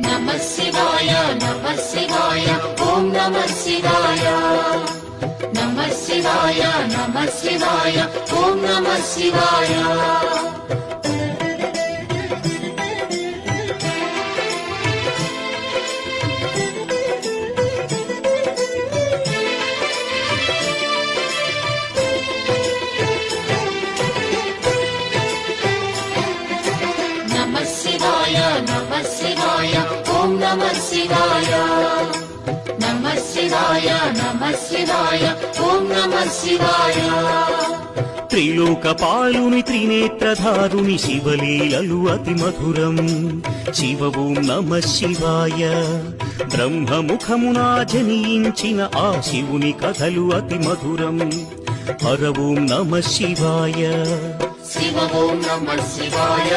नमः शिवाय ओम नमः शिवाय नमः शिवाय ओम नमः शिवाय। नमः शिवाय ओम नमः शिवाय नमः शिवाय ओम नमः शिवाय। త్రిలోకపాలుని త్రినేత్రధారుని శివలీలలు అతి మధురం శివ ఓం నమః శివాయ। బ్రహ్మముఖమున జనించిన ఆ శివుని కథలు అతి మధురం హర ఓం నమః శివాయ। శివ ఓం నమః శివాయ।